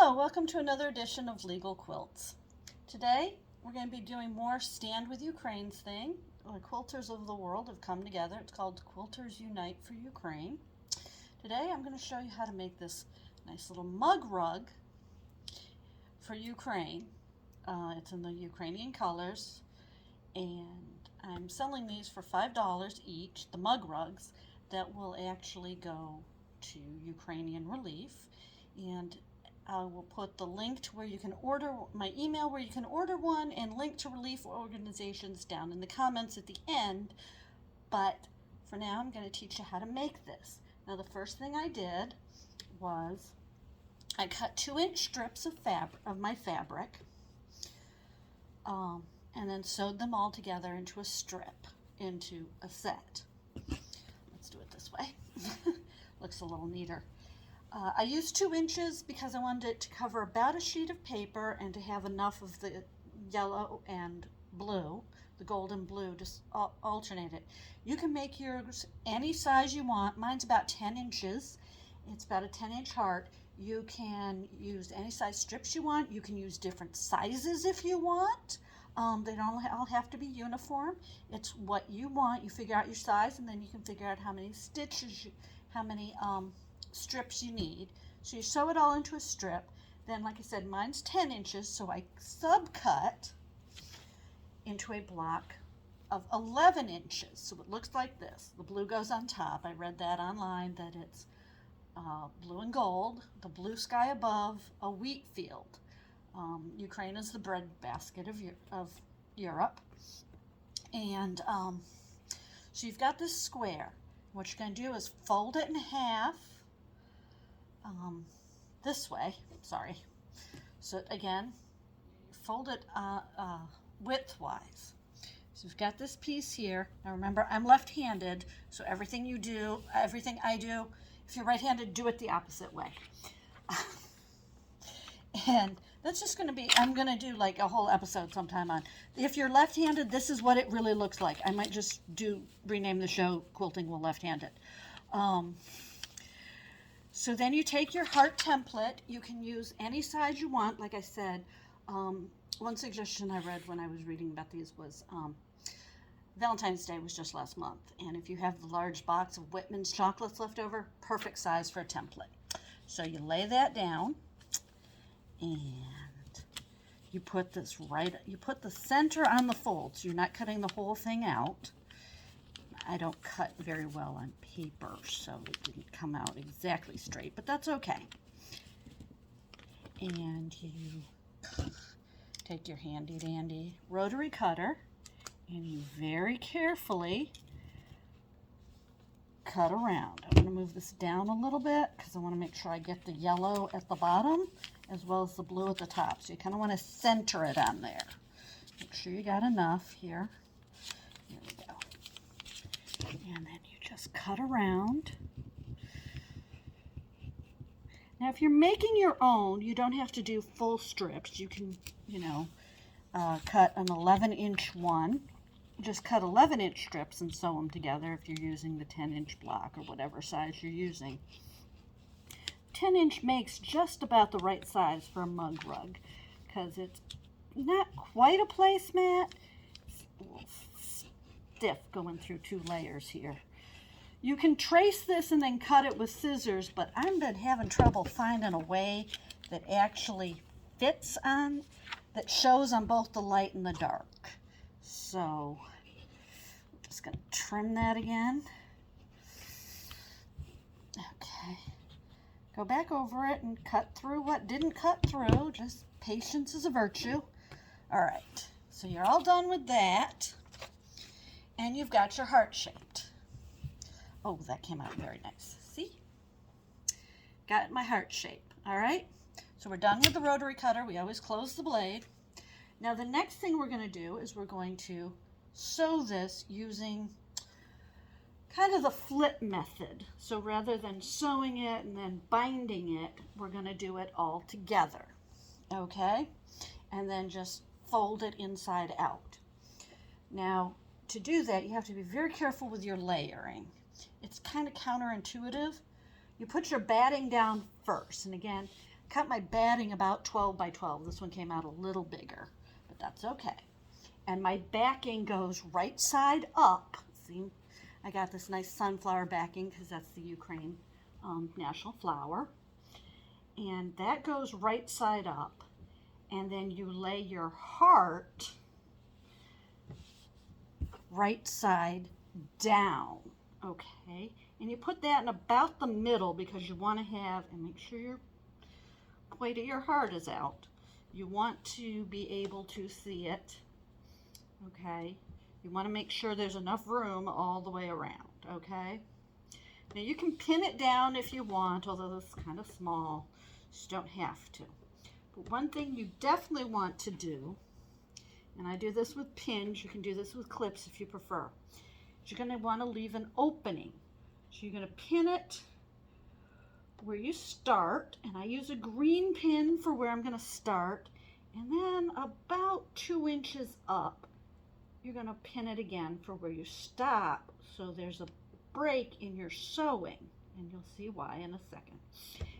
Hello, welcome to another edition of Legal Quilts. Today we're going to be doing more Stand With Ukraine's thing. The quilters of the world have come together. It's called Quilters Unite for Ukraine. Today I'm going to show you how to make this nice little mug rug for Ukraine. It's in the Ukrainian colors, and I'm selling these for $5 each, the mug rugs that will actually go to Ukrainian relief. And I will put the link to where you can order, my email where you can order one, and link to relief organizations down in the comments at the end. But for now, I'm going to teach you how to make this. Now, the first thing I did was I cut 2-inch strips of my fabric, and then sewed them all together into a strip, into a set. Let's do it this way. Looks a little neater. I used 2 inches because I wanted it to cover about a sheet of paper and to have enough of the yellow and blue, the gold and blue, just alternate it. You can make yours any size you want. Mine's about 10 inches. It's about a 10-inch heart. You can use any size strips you want. You can use different sizes if you want. They don't all have to be uniform. It's what you want. You figure out your size, and then you can figure out how many stitches, strips you need. So you sew it all into a strip. Then, like I said, mine's 10 inches, so I subcut into a block of 11 inches. So it looks like this. The blue goes on top. I read that online, that it's blue and gold, the blue sky above, a wheat field. Ukraine is the breadbasket of Europe. And so you've got this square. What you're going to do is fold it in half, this way, sorry. So again, fold it widthwise. So you've got this piece here. Now remember, I'm left-handed, so everything I do, if you're right-handed, do it the opposite way. And that's just going to be, I'm going to do like a whole episode sometime on, if you're left-handed, this is what it really looks like. I might just rename the show Quilting While Left-Handed. So then you take your heart template. You can use any size you want. Like I said, one suggestion I read when I was reading about these was Valentine's Day was just last month. And if you have the large box of Whitman's chocolates left over, perfect size for a template. So you lay that down, and you put this you put the center on the fold. So you're not cutting the whole thing out. I don't cut very well on paper, so it didn't come out exactly straight, but that's okay. And you take your handy dandy rotary cutter, and you very carefully cut around. I'm going to move this down a little bit because I want to make sure I get the yellow at the bottom as well as the blue at the top. So you kind of want to center it on there. Make sure you got enough here. Here we go. And then you just cut around. Now, if you're making your own, you don't have to do full strips. You can, cut an 11-inch one. Just cut 11-inch strips and sew them together if you're using the 10-inch block or whatever size you're using. 10-inch makes just about the right size for a mug rug because it's not quite a placemat. It's a little stiff going through 2 layers here. You can trace this and then cut it with scissors, but I've been having trouble finding a way that actually fits on, that shows on both the light and the dark. So I'm just going to trim that again. Okay. Go back over it and cut through what didn't cut through. Just patience is a virtue. All right. So you're all done with that. And you've got your heart-shaped. Oh, that came out very nice. See? Got my heart shape. All right? So we're done with the rotary cutter. We always close the blade. Now the next thing we're going to do is we're going to sew this using kind of the flip method. So rather than sewing it and then binding it, we're going to do it all together. Okay? And then just fold it inside out. Now, to do that, you have to be very careful with your layering. It's kind of counterintuitive. You put your batting down first, and again, cut my batting about 12 by 12. This one came out a little bigger, but that's okay. And my backing goes right side up. See, I got this nice sunflower backing because that's the Ukraine national flower. And that goes right side up. And then you lay your heart right side down, okay? And you put that in about the middle because you want to have, and make sure your point of your heart is out. You want to be able to see it, okay? You want to make sure there's enough room all the way around, okay? Now you can pin it down if you want, although this is kind of small, so you don't have to. But one thing you definitely want to do, and I do this with pins, you can do this with clips if you prefer, is you're going to want to leave an opening. So you're going to pin it where you start, and I use a green pin for where I'm going to start, and then about 2 inches up, you're going to pin it again for where you stop, so there's a break in your sewing, and you'll see why in a second.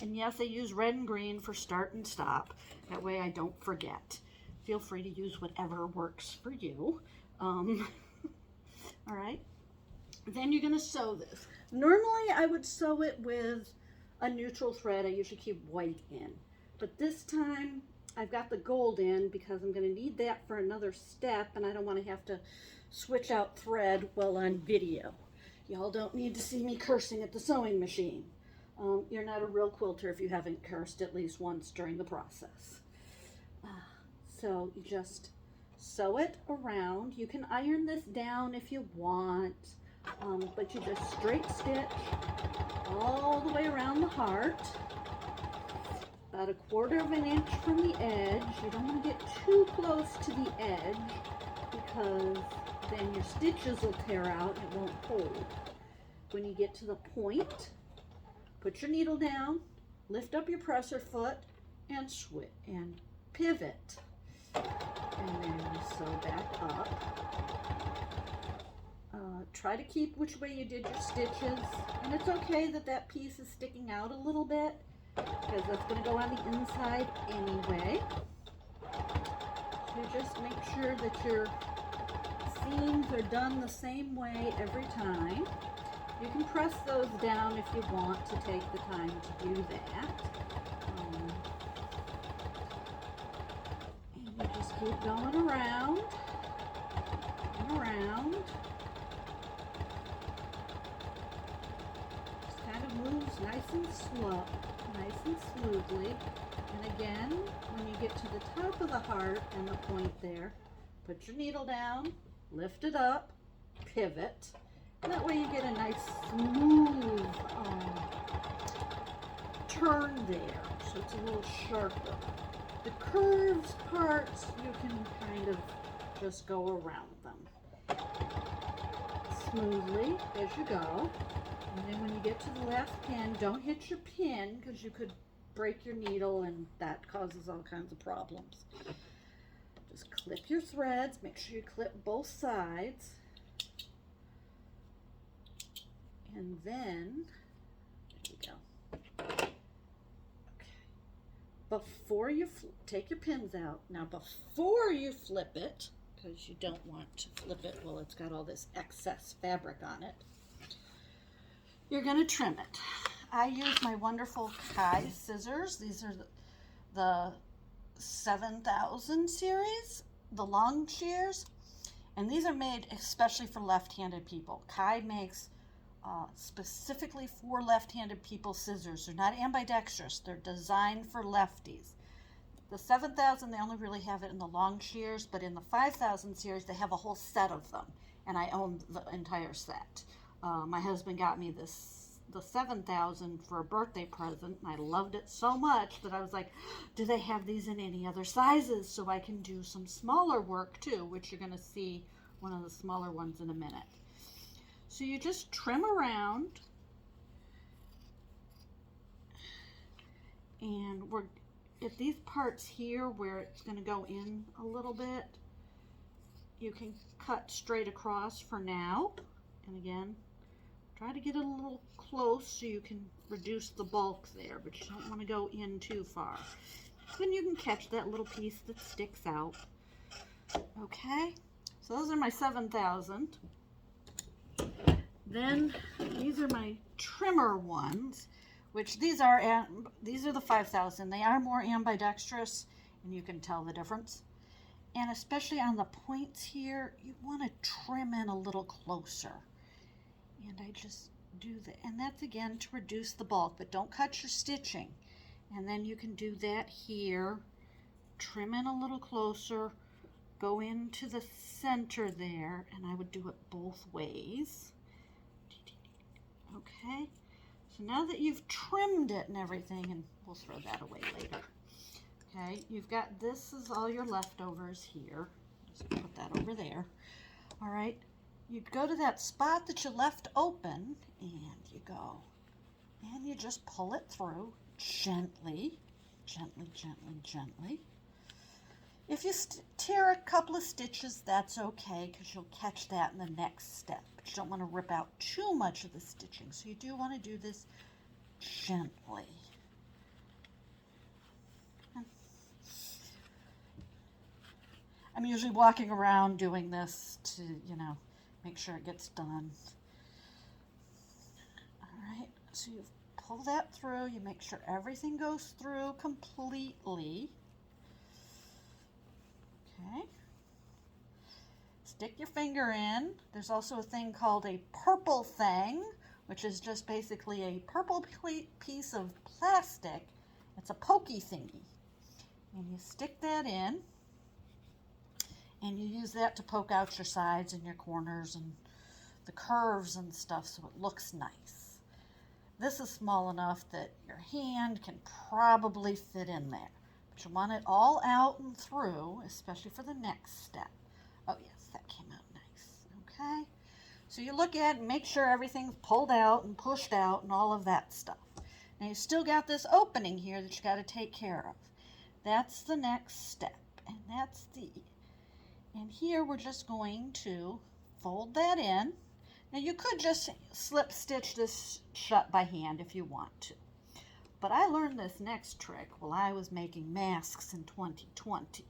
And yes, I use red and green for start and stop. That way I don't forget. Feel free to use whatever works for you. All right. Then you're going to sew this. Normally I would sew it with a neutral thread. I usually keep white in. But this time I've got the gold in because I'm going to need that for another step, and I don't want to have to switch out thread while on video. Y'all don't need to see me cursing at the sewing machine. You're not a real quilter if you haven't cursed at least once during the process. So you just sew it around. You can iron this down if you want, but you just straight stitch all the way around the heart, about 1/4 of an inch from the edge. You don't want to get too close to the edge because then your stitches will tear out and it won't hold. When you get to the point, put your needle down, lift up your presser foot, and switch and pivot. And then you sew back up. Try to keep which way you did your stitches. And it's okay that that piece is sticking out a little bit because that's going to go on the inside anyway. So just make sure that your seams are done the same way every time. You can press those down if you want to take the time to do that. And you just keep going around and around. Just kind of moves nice and slow, nice and smoothly. And again, when you get to the top of the heart and the point there, put your needle down, lift it up, pivot. That way you get a nice smooth turn there, so it's a little sharper. The curved parts, you can kind of just go around them smoothly as you go. And then when you get to the last pin, don't hit your pin because you could break your needle and that causes all kinds of problems. Just clip your threads, make sure you clip both sides. And then, there you go. Okay. Before you take your pins out, now before you flip it, because you don't want to flip it while it's got all this excess fabric on it, you're going to trim it. I use my wonderful Kai scissors. These are the 7000 series, the long shears, and these are made especially for left-handed people. Kai makes specifically for left-handed people scissors. They're not ambidextrous. They're designed for lefties. The 7000, they only really have it in the long shears, but in the 5000 series, they have a whole set of them, and I own the entire set. My husband got me the 7000 for a birthday present, and I loved it so much that I was like, do they have these in any other sizes so I can do some smaller work too, which you're going to see one of the smaller ones in a minute. So you just trim around, and we're at these parts here where it's going to go in a little bit, you can cut straight across for now. And again, Try to get it a little close so you can reduce the bulk there, but you don't want to go in too far. Then you can catch that little piece that sticks out. Okay, so those are my 7,000. Then these are my trimmer ones, which these are the 5,000. They are more ambidextrous, and you can tell the difference. And especially on the points here, you want to trim in a little closer. And I just do that. And that's again to reduce the bulk, but don't cut your stitching. And then you can do that here. Trim in a little closer. Go into the center there, and I would do it both ways. Okay. So now that you've trimmed it and everything, and we'll throw that away later. Okay, you've got, this is all your leftovers here. Just put that over there. All right, you'd go to that spot that you left open, and you go, and you just pull it through gently, gently, gently, gently. If you tear a couple of stitches, that's okay, because you'll catch that in the next step. But you don't want to rip out too much of the stitching, so you do want to do this gently. I'm usually walking around doing this to, make sure it gets done. All right, so you pull that through, you make sure everything goes through completely. Okay. Stick your finger in. There's also a thing called a purple thing, which is just basically a purple piece of plastic. It's a pokey thingy. And you stick that in. And you use that to poke out your sides and your corners and the curves and stuff so it looks nice. This is small enough that your hand can probably fit in there. But you want it all out and through, especially for the next step. Oh yes, that came out nice. Okay. So you look at it and make sure everything's pulled out and pushed out and all of that stuff. Now you still got this opening here that you got to take care of. That's the next step. And that's and here we're just going to fold that in. Now you could just slip stitch this shut by hand if you want to. But I learned this next trick while I was making masks in 2020.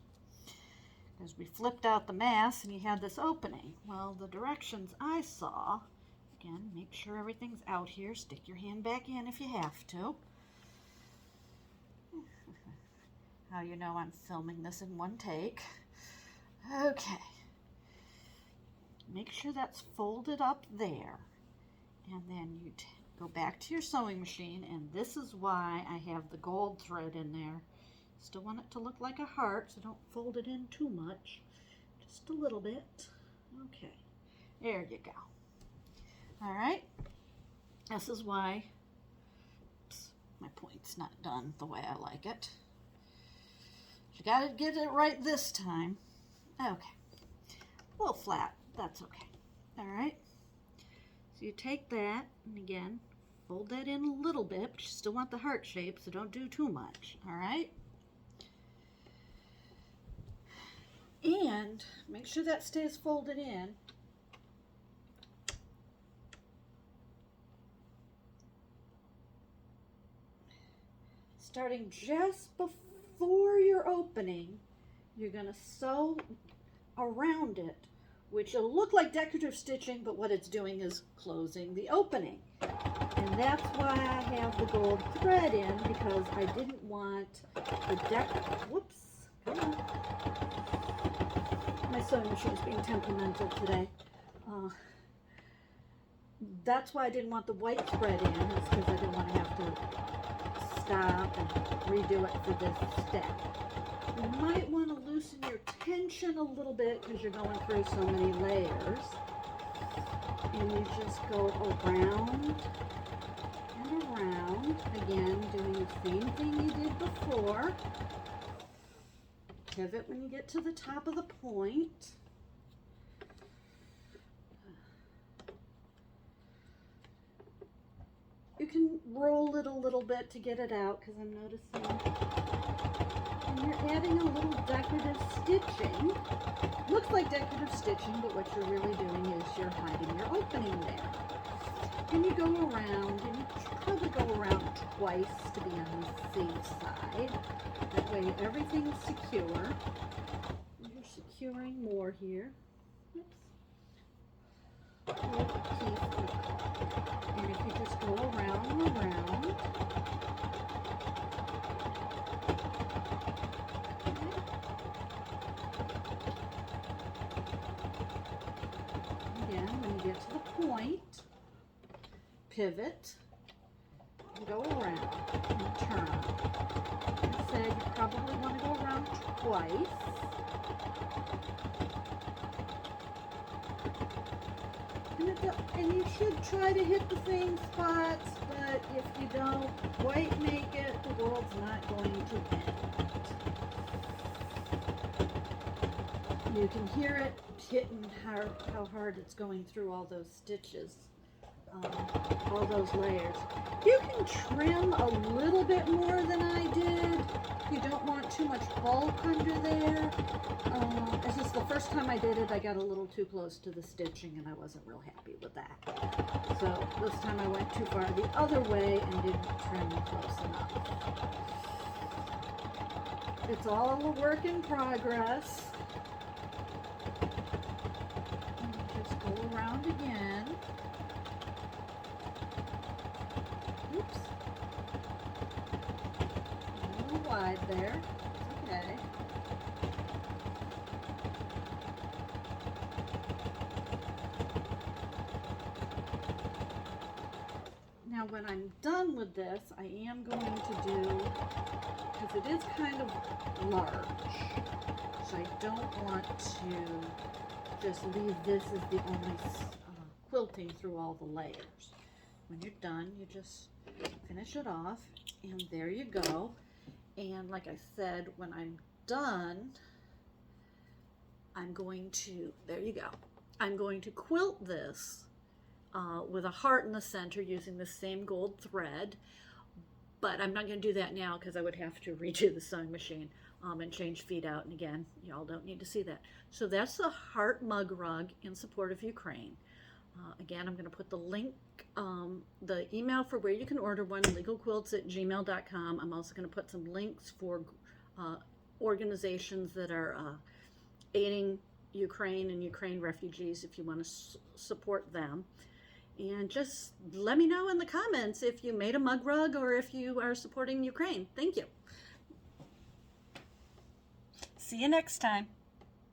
Because we flipped out the mask and you had this opening. Well, the directions I saw, again, make sure everything's out here. Stick your hand back in if you have to. How you know I'm filming this in one take. Okay, make sure that's folded up there, and then you go back to your sewing machine, and this is why I have the gold thread in there. Still want it to look like a heart, so don't fold it in too much, just a little bit. Okay, there you go. All right, this is why, oops, my point's not done the way I like it. You got to get it right this time. Okay, a little flat, that's okay. All right, so you take that, and again, fold that in a little bit, but you still want the heart shape, so don't do too much, all right? And make sure that stays folded in. Starting just before your opening, you're going to sew around it, which will look like decorative stitching, but what it's doing is closing the opening. And that's why I have the gold thread in, because I didn't want the whoops, come on. My sewing machine is being temperamental today. That's why I didn't want the white thread in, is because I didn't want to have to stop and redo it for this step. You might want to loosen your tension a little bit because you're going through so many layers. And you just go around and around, again doing the same thing you did before. Pivot when you get to the top of the point. You can roll it a little bit to get it out, because I'm noticing, and you're adding a little decorative stitching. Looks like decorative stitching, but what you're really doing is you're hiding your opening there. And you go around, and you probably go around twice to be on the safe side. That way everything's secure. You're securing more here. Oops. And if you just go around and around, again, when you get to the point, pivot, and go around and turn. Like I said, you probably want to go around twice. And you should try to hit the same spots, but if you don't quite make it, the world's not going to end. You can hear it hitting how hard it's going through all those stitches, all those layers. You can trim a little bit more than I did. You don't want too much bulk under there. It's just the first time I did it, I got a little too close to the stitching and I wasn't real happy with that. So this time I went too far the other way and didn't trim close enough. It's all a work in progress. And you just go around again. Oops. A little wide there. Okay. Now when I'm done with this, I am going to do, because it is kind of large, so I don't want to just leave this as the only quilting through all the layers. When you're done, you just finish it off, and there you go. And like I said, when I'm done, I'm going to, there you go, I'm going to quilt this with a heart in the center using the same gold thread, but I'm not going to do that now because I would have to redo the sewing machine and change feet out, and again, y'all don't need to see that. So that's the heart mug rug in support of Ukraine. Again, I'm going to put the link, the email for where you can order one, legalquilts@gmail.com. I'm also going to put some links for organizations that are aiding Ukraine and Ukraine refugees if you want to support them. And just let me know in the comments if you made a mug rug or if you are supporting Ukraine. Thank you. See you next time.